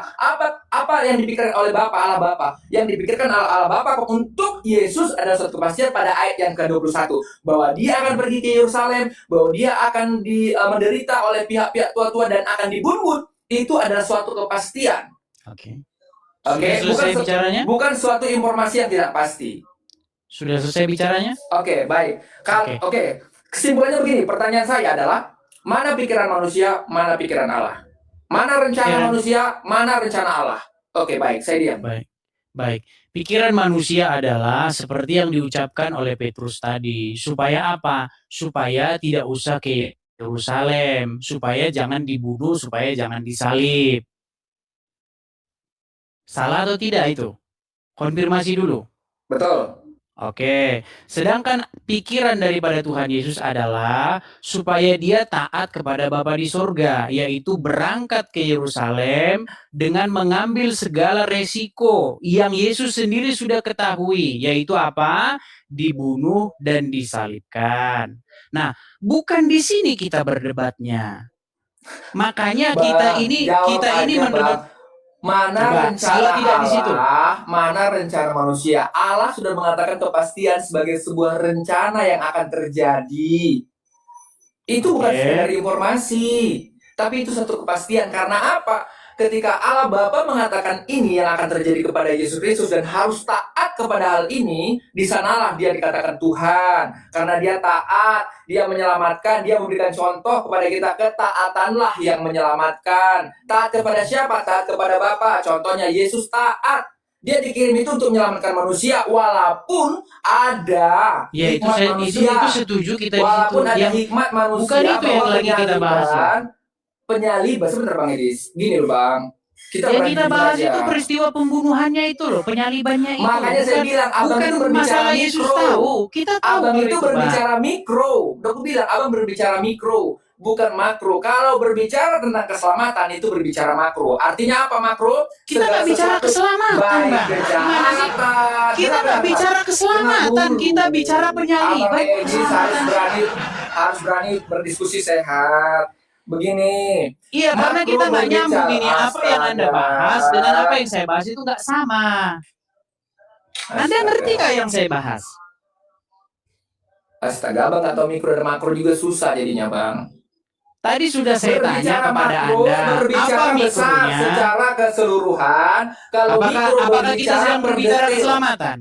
Apa yang dipikirkan oleh Bapa, Allah Bapa? Yang dipikirkan Allah Bapa untuk Yesus adalah suatu kepastian pada ayat yang ke-21, bahwa dia akan pergi ke Yerusalem, bahwa dia akan menderita oleh pihak-pihak tua-tua dan akan dibunuh. Itu adalah suatu kepastian. Oke. Bukan suatu informasi yang tidak pasti. Sudah selesai bicaranya? Oke, baik. Oke. Kesimpulannya begini, pertanyaan saya adalah, mana pikiran manusia, mana pikiran Allah? Mana rencana manusia, mana rencana Allah? Oke, baik, saya diam. Baik. Pikiran manusia adalah seperti yang diucapkan oleh Petrus tadi. Supaya apa? Supaya tidak usah ke Yerusalem, supaya jangan dibunuh, supaya jangan disalib. Salah atau tidak itu? Konfirmasi dulu. Betul. Oke, sedangkan pikiran daripada Tuhan Yesus adalah supaya dia taat kepada Bapa di sorga, yaitu berangkat ke Yerusalem dengan mengambil segala resiko yang Yesus sendiri sudah ketahui, yaitu apa? Dibunuh dan disalibkan. Nah, bukan di sini kita berdebatnya. Makanya kita ini mendebat. Mana rencana Allah, mana rencana manusia? Allah sudah mengatakan kepastian sebagai sebuah rencana yang akan terjadi. Itu bukan sekedar informasi, tapi itu satu kepastian. Karena apa? Ketika Allah Bapa mengatakan ini yang akan terjadi kepada Yesus Kristus dan harus taat kepada hal ini, di sanalah dia dikatakan Tuhan. Karena dia taat, dia menyelamatkan, dia memberikan contoh kepada kita, ketaatanlah yang menyelamatkan. Taat kepada siapa? Taat kepada Bapa. Contohnya Yesus taat. Dia dikirim itu untuk menyelamatkan manusia, walaupun ada hikmat manusia. Itu setuju kita walaupun ada hikmat manusia. Bukan itu yang lagi kita bahas. Penyaliban, sebentar Bang Edis. Gini loh Bang. Kita bahas itu peristiwa pembunuhannya itu loh, penyalibannya itu. Makanya saya bilang, abang itu berbicara mikro. Kita tahu abang itu berbicara mikro. Udah aku bilang, abang berbicara mikro, bukan makro. Kalau berbicara tentang keselamatan itu berbicara makro. Artinya apa makro? Kita nggak bicara keselamatan, Bang. Kita nggak bicara keselamatan, kita bicara penyaliban. Harus berani berdiskusi sehat. Begini. Iya, karena kita nggak nyambung ini. Apa yang Anda bahas dengan apa yang saya bahas itu nggak sama. Anda ngerti nggak yang saya bahas? Astaga, Bang, atau mikro dan makro juga susah jadinya, Bang. Tadi sudah saya tanya kepada Anda, apa mikronya? Secara keseluruhan, kalau apakah kita sedang berbicara keselamatan?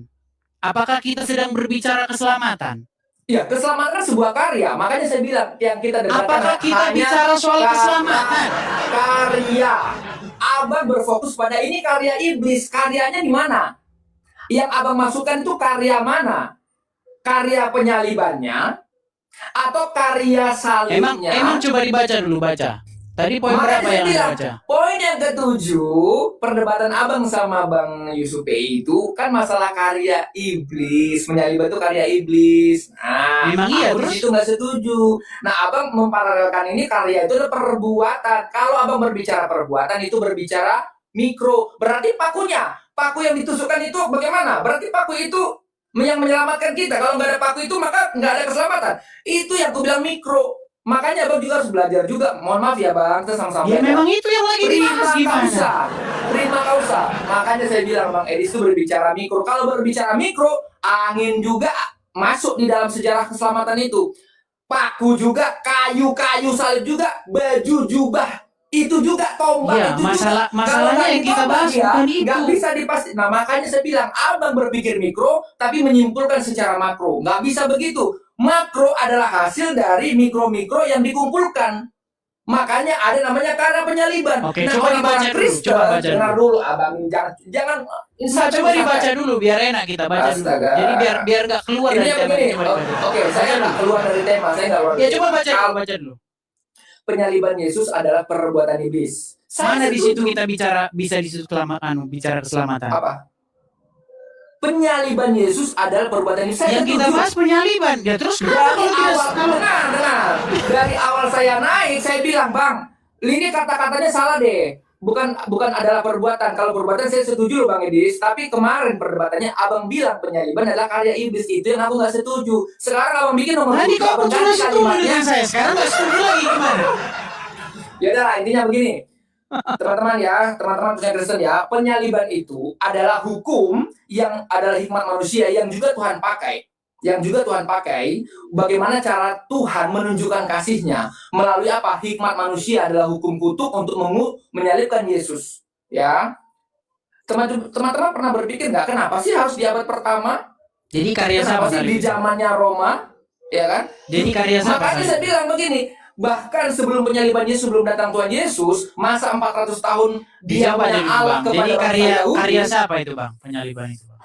Apakah kita sedang berbicara keselamatan? Ya, keselamatan sebuah karya. Makanya saya bilang yang kita dengarkan. Apakah kita bicara soal keselamatan? Karya. Abang berfokus pada ini karya iblis. Karyanya di mana? Yang abang masukkan itu karya mana? Karya penyalibannya atau karya salibnya? Emang coba dibaca dulu, baca. Tadi poin Makanya berapa saya yang Anda bilang, baca? poin yang ke-7, perdebatan abang sama Bang Yusuf itu kan masalah karya iblis, menyalibah itu karya iblis. Nah, Memang iya, aku di terus? situ nggak setuju. Nah, abang memparalelkan ini karya itu adalah perbuatan. Kalau abang berbicara perbuatan itu berbicara mikro, berarti paku yang ditusukkan itu bagaimana? Berarti paku itu yang menyelamatkan kita. Kalau nggak ada paku itu maka nggak ada keselamatan. Itu yang aku bilang mikro. Makanya abang juga harus belajar juga. Mohon maaf ya bang, kita sama-sama Ya belajar. memang itu yang lagi dibahas gimana? Prima causa. Makanya saya bilang Bang Edis itu berbicara mikro. Kalau berbicara mikro, angin juga masuk di dalam sejarah keselamatan itu. Paku juga, kayu-kayu salib juga, baju jubah itu juga, tombak Ya, itu masalah juga. masalahnya yang kita bahas bukan itu. Nggak bisa dipastikan. Nah makanya saya bilang abang berpikir mikro tapi menyimpulkan secara makro. Nggak bisa begitu. Makro adalah hasil dari mikro-mikro yang dikumpulkan. Makanya ada namanya karya penyaliban. Oke, Nah, coba orang-orang dibaca dulu, Kristen, coba baca dengar dulu. dulu, abang jangan Nah, coba dibaca dulu biar enak kita baca dulu. Astaga. Jadi biar nggak keluar Ini dari yang tema begini. ini. Coba dibaca. Oke, saya nggak keluar dari tema, saya nggak keluar. Ya coba baca dulu. Penyaliban Yesus adalah perbuatan iblis. Mana di situ kita bicara bisa di situ bicara keselamatan. Apa? Penyaliban Yesus adalah perbuatan iblis. Yang kita bahas penyaliban. Ya terus dari awal, dengar. Dari awal saya naik, saya bilang, Bang, ini kata-katanya salah deh. Bukan adalah perbuatan. Kalau perbuatan saya setuju loh Bang Edis. Tapi kemarin perdebatannya abang bilang penyaliban adalah karya iblis. Itu yang aku nggak setuju. Sekarang abang bikin nomor Tadi kamu cuma setuju dengan saya. Sekarang nggak setuju lagi gimana? Ya udah, intinya begini. Teman-teman punya Kristen ya, penyaliban itu adalah hukum yang adalah hikmat manusia yang juga Tuhan pakai. Bagaimana cara Tuhan menunjukkan kasihnya melalui apa? Hikmat manusia adalah hukum kutuk untuk menyalibkan Yesus. Ya, teman-teman pernah berpikir nggak kenapa sih harus di abad pertama? Jadi karya siapa sih di zamannya Roma, ya kan? Jadi karya siapa? Makanya saya bilang begini, bahkan sebelum penyaliban Yesus, sebelum datang Tuhan Yesus, masa 400 tahun dia Allah kepada karya siapa itu Bang? Penyaliban itu Bang?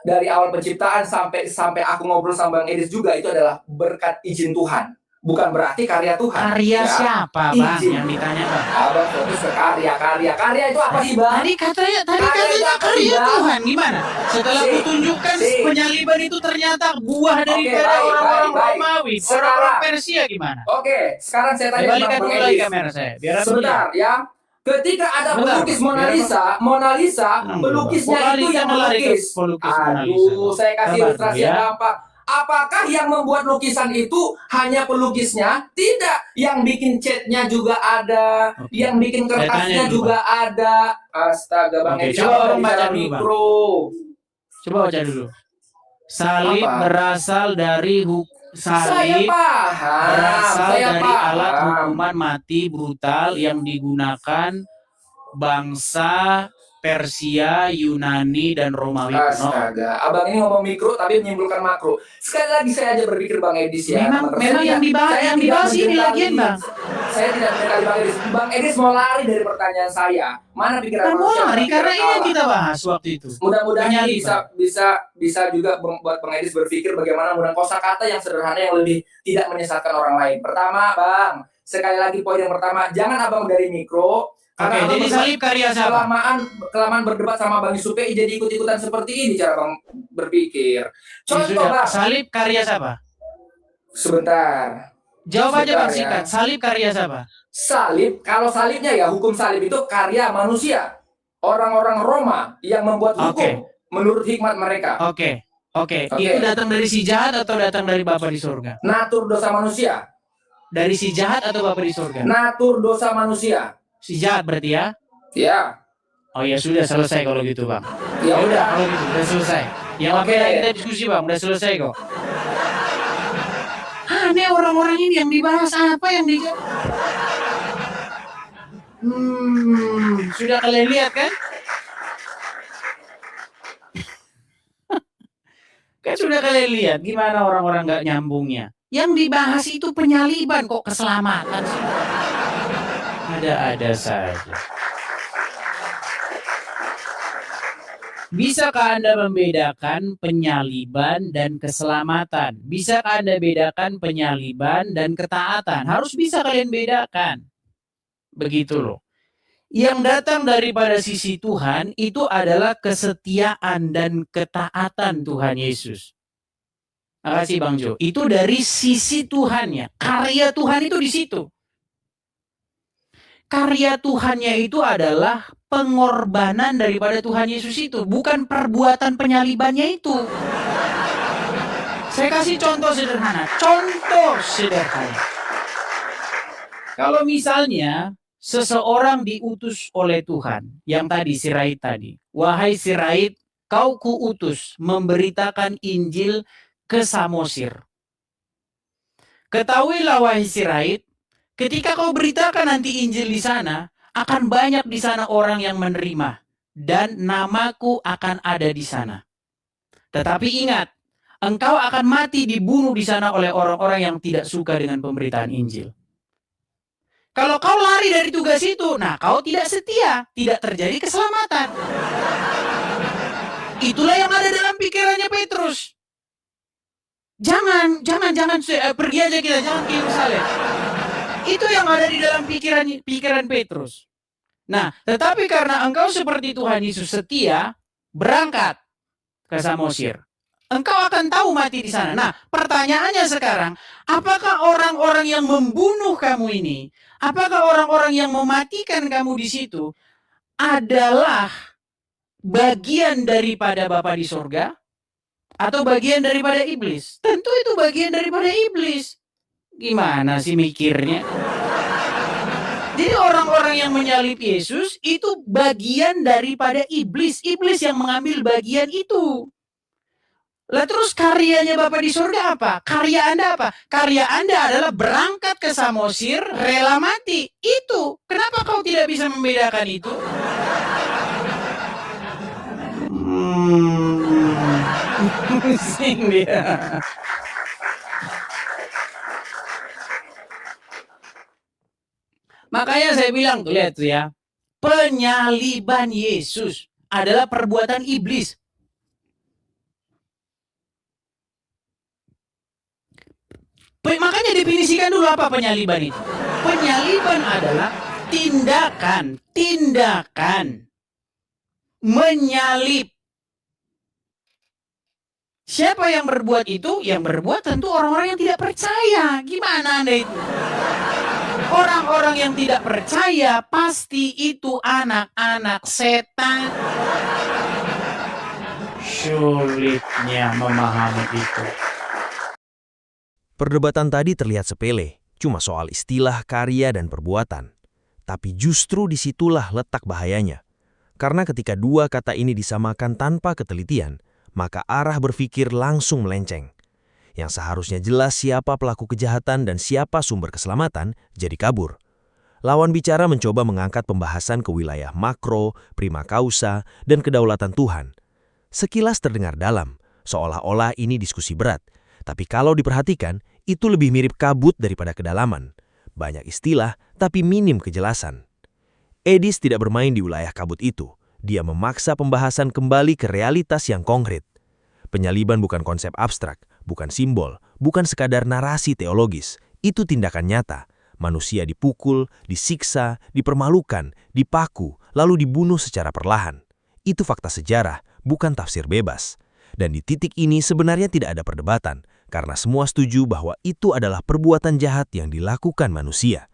Dari awal penciptaan sampai aku ngobrol sama Bang Edis juga itu adalah berkat izin Tuhan. Bukan berarti karya Tuhan. Karya siapa Bang yang ditanya Bang? Abang fokus ke karya itu apa sih Bang? Tadi katanya karya Tuhan gimana? Setelah kutunjukkan penyaliban itu ternyata buah daripada orang-orang Romawi, orang-orang Persia gimana? Oke, sekarang saya tanya balikan dulu lagi kamera saya. Sebentar ya. Ketika ada pelukis Mona Lisa, pelukisnya itu yang melukis. Aduh, saya kasih ilustrasi yang gampang. Apakah yang membuat lukisan itu hanya pelukisnya? Tidak. Yang bikin catnya juga ada, yang bikin kertasnya juga ada. Astaga Bang, coba baca mikro. Coba baca dulu. Salib berasal dari salib berasal dari alat hukuman mati brutal yang digunakan bangsa Persia, Yunani, dan Romawi kuno. Astaga, abang ini ngomong mikro tapi menyimpulkan makro. Sekali lagi saya aja berpikir Bang Edis ya. Memang yang dibahas ini lagi Bang. Saya tidak mendekati Bang Edis. Bang Edis mau lari dari pertanyaan saya. Mana pikiran mau lari karena ini yang kita bahas waktu itu. Mudah-mudahan bisa juga buat Bang Edis berpikir bagaimana menggunakan kosakata yang sederhana yang lebih tidak menyesatkan orang lain. Pertama, Bang, sekali lagi poin yang pertama, jangan abang dari mikro. Karena jadi salib karya siapa? Kelamaan berdebat sama Bang Yusuf jadi ikut-ikutan seperti ini cara Bang berpikir. Contoh Bang. Salib karya siapa? Sebentar. Jawab aja Bang singkat. Salib karya siapa? Salib, kalau salibnya ya hukum salib itu karya manusia. Orang-orang Roma yang membuat hukum menurut hikmat mereka. Oke. Itu datang dari si jahat atau datang dari Bapa di surga? Natur dosa manusia. Dari si jahat atau Bapa di surga? Natur dosa manusia. Si jahat berarti ya? Ya. Oh ya sudah selesai kalau gitu Bang. Ya udah kalau gitu udah selesai. Yang lain kita diskusi Bang, udah selesai kok. Aneh orang-orang ini yang dibahas apa yang di sudah kalian lihat kan? Kan sudah kalian lihat gimana orang-orang nggak nyambungnya. Yang dibahas itu penyaliban kok keselamatan sih. Ada-ada saja. Bisakah Anda membedakan penyaliban dan keselamatan? Bisakah Anda bedakan penyaliban dan ketaatan? Harus bisa kalian bedakan. Begitu loh. Yang datang daripada sisi Tuhan itu adalah kesetiaan dan ketaatan Tuhan Yesus. Makasih Bang Jo. Itu dari sisi Tuhannya. Karya Tuhan itu di situ. Karya Tuhannya itu adalah pengorbanan daripada Tuhan Yesus itu, bukan perbuatan penyalibannya itu. Saya kasih contoh sederhana. Contoh sederhana. Kalau misalnya seseorang diutus oleh Tuhan, yang tadi Sirait tadi, wahai Sirait, kau kuutus memberitakan Injil ke Samosir. Ketahuilah wahai Sirait, ketika kau beritakan nanti Injil di sana, akan banyak di sana orang yang menerima, dan namaku akan ada di sana. Tetapi ingat, engkau akan mati dibunuh di sana oleh orang-orang yang tidak suka dengan pemberitaan Injil. Kalau kau lari dari tugas itu, nah kau tidak setia, tidak terjadi keselamatan. Itulah yang ada dalam pikirannya Petrus. Jangan, pergi aja kita, jangan ke Yerusalem. Itu yang ada di dalam pikiran Petrus. Nah, tetapi karena engkau seperti Tuhan Yesus setia, berangkat ke Samosir. Engkau akan tahu mati di sana. Nah, pertanyaannya sekarang, apakah orang-orang yang membunuh kamu ini, apakah orang-orang yang mematikan kamu di situ adalah bagian daripada Bapa di sorga atau bagian daripada iblis? Tentu itu bagian daripada iblis. Gimana sih mikirnya? Jadi orang-orang yang menyalib Yesus itu bagian daripada iblis. Iblis yang mengambil bagian itu. Lah terus karyanya Bapa di surga apa? Karya Anda apa? Karya Anda adalah berangkat ke Samosir, rela mati. Itu. Kenapa kau tidak bisa membedakan itu? Pusing dia. Makanya saya bilang tuh, lihat tuh ya. Penyaliban Yesus adalah perbuatan iblis. Makanya definisikan dulu apa penyaliban itu. Penyaliban adalah tindakan menyalib. Siapa yang berbuat itu? Yang berbuat tentu orang-orang yang tidak percaya. Gimana Anda itu? Orang-orang yang tidak percaya pasti itu anak-anak setan. Sulitnya memahami itu. Perdebatan tadi terlihat sepele, cuma soal istilah, karya, dan perbuatan. Tapi justru disitulah letak bahayanya. Karena ketika dua kata ini disamakan tanpa ketelitian, maka arah berpikir langsung melenceng. Yang seharusnya jelas siapa pelaku kejahatan dan siapa sumber keselamatan, jadi kabur. Lawan bicara mencoba mengangkat pembahasan ke wilayah makro, prima causa, dan kedaulatan Tuhan. Sekilas terdengar dalam, seolah-olah ini diskusi berat. Tapi kalau diperhatikan, itu lebih mirip kabut daripada kedalaman. Banyak istilah, tapi minim kejelasan. Edis tidak bermain di wilayah kabut itu. Dia memaksa pembahasan kembali ke realitas yang konkret. Penyaliban bukan konsep abstrak, bukan simbol, bukan sekadar narasi teologis. Itu tindakan nyata. Manusia dipukul, disiksa, dipermalukan, dipaku, lalu dibunuh secara perlahan. Itu fakta sejarah, bukan tafsir bebas. Dan di titik ini sebenarnya tidak ada perdebatan, karena semua setuju bahwa itu adalah perbuatan jahat yang dilakukan manusia.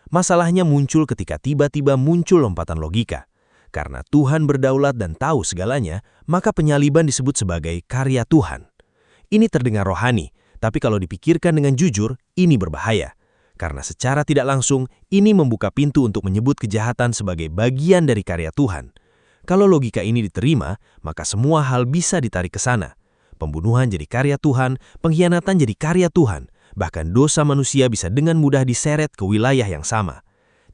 Masalahnya muncul ketika tiba-tiba muncul lompatan logika. Karena Tuhan berdaulat dan tahu segalanya, maka penyaliban disebut sebagai karya Tuhan. Ini terdengar rohani, tapi kalau dipikirkan dengan jujur, ini berbahaya. Karena secara tidak langsung, ini membuka pintu untuk menyebut kejahatan sebagai bagian dari karya Tuhan. Kalau logika ini diterima, maka semua hal bisa ditarik ke sana. Pembunuhan jadi karya Tuhan, pengkhianatan jadi karya Tuhan, bahkan dosa manusia bisa dengan mudah diseret ke wilayah yang sama.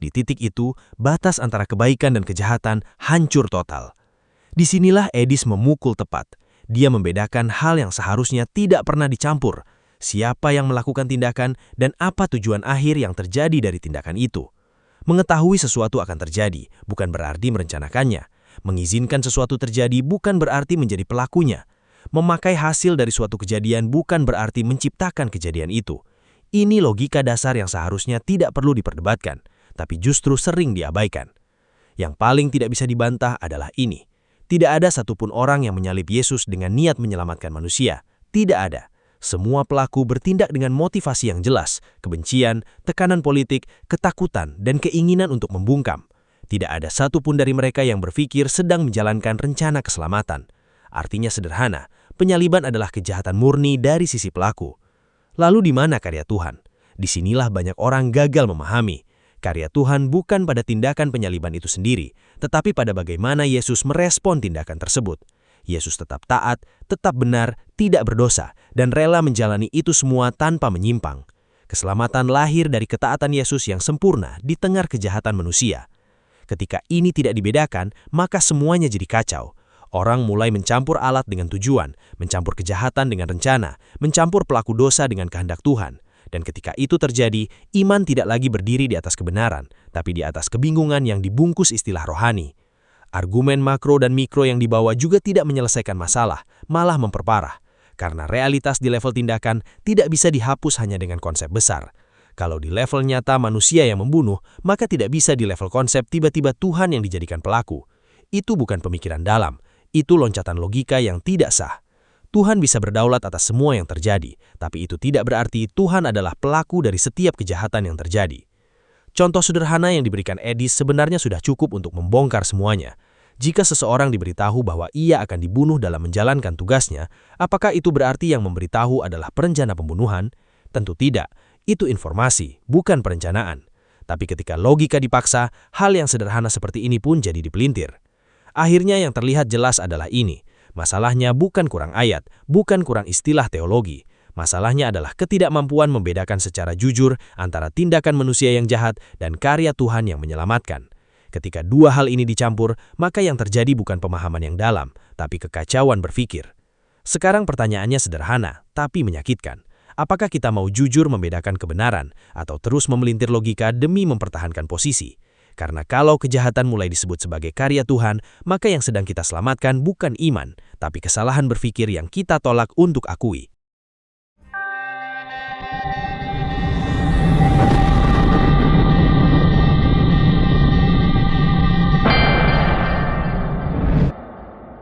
Di titik itu, batas antara kebaikan dan kejahatan hancur total. Disinilah Edis memukul tepat. Dia membedakan hal yang seharusnya tidak pernah dicampur. Siapa yang melakukan tindakan dan apa tujuan akhir yang terjadi dari tindakan itu. Mengetahui sesuatu akan terjadi, bukan berarti merencanakannya. Mengizinkan sesuatu terjadi bukan berarti menjadi pelakunya. Memakai hasil dari suatu kejadian bukan berarti menciptakan kejadian itu. Ini logika dasar yang seharusnya tidak perlu diperdebatkan, tapi justru sering diabaikan. Yang paling tidak bisa dibantah adalah ini. Tidak ada satupun orang yang menyalib Yesus dengan niat menyelamatkan manusia. Tidak ada. Semua pelaku bertindak dengan motivasi yang jelas, kebencian, tekanan politik, ketakutan, dan keinginan untuk membungkam. Tidak ada satupun dari mereka yang berpikir sedang menjalankan rencana keselamatan. Artinya sederhana, penyaliban adalah kejahatan murni dari sisi pelaku. Lalu di mana karya Tuhan? Disinilah banyak orang gagal memahami. Karya Tuhan bukan pada tindakan penyaliban itu sendiri, tetapi pada bagaimana Yesus merespon tindakan tersebut. Yesus tetap taat, tetap benar, tidak berdosa, dan rela menjalani itu semua tanpa menyimpang. Keselamatan lahir dari ketaatan Yesus yang sempurna di tengah kejahatan manusia. Ketika ini tidak dibedakan, maka semuanya jadi kacau. Orang mulai mencampur alat dengan tujuan, mencampur kejahatan dengan rencana, mencampur pelaku dosa dengan kehendak Tuhan. Dan ketika itu terjadi, iman tidak lagi berdiri di atas kebenaran, tapi di atas kebingungan yang dibungkus istilah rohani. Argumen makro dan mikro yang dibawa juga tidak menyelesaikan masalah, malah memperparah. Karena realitas di level tindakan tidak bisa dihapus hanya dengan konsep besar. Kalau di level nyata manusia yang membunuh, maka tidak bisa di level konsep tiba-tiba Tuhan yang dijadikan pelaku. Itu bukan pemikiran dalam. Itu loncatan logika yang tidak sah. Tuhan bisa berdaulat atas semua yang terjadi, tapi itu tidak berarti Tuhan adalah pelaku dari setiap kejahatan yang terjadi. Contoh sederhana yang diberikan Edis sebenarnya sudah cukup untuk membongkar semuanya. Jika seseorang diberitahu bahwa ia akan dibunuh dalam menjalankan tugasnya, apakah itu berarti yang memberitahu adalah perencana pembunuhan? Tentu tidak. Itu informasi, bukan perencanaan. Tapi ketika logika dipaksa, hal yang sederhana seperti ini pun jadi dipelintir. Akhirnya yang terlihat jelas adalah ini. Masalahnya bukan kurang ayat, bukan kurang istilah teologi. Masalahnya adalah ketidakmampuan membedakan secara jujur antara tindakan manusia yang jahat dan karya Tuhan yang menyelamatkan. Ketika dua hal ini dicampur, maka yang terjadi bukan pemahaman yang dalam, tapi kekacauan berpikir. Sekarang pertanyaannya sederhana, tapi menyakitkan. Apakah kita mau jujur membedakan kebenaran, atau terus memelintir logika demi mempertahankan posisi? Karena kalau kejahatan mulai disebut sebagai karya Tuhan, maka yang sedang kita selamatkan bukan iman, tapi kesalahan berpikir yang kita tolak untuk akui.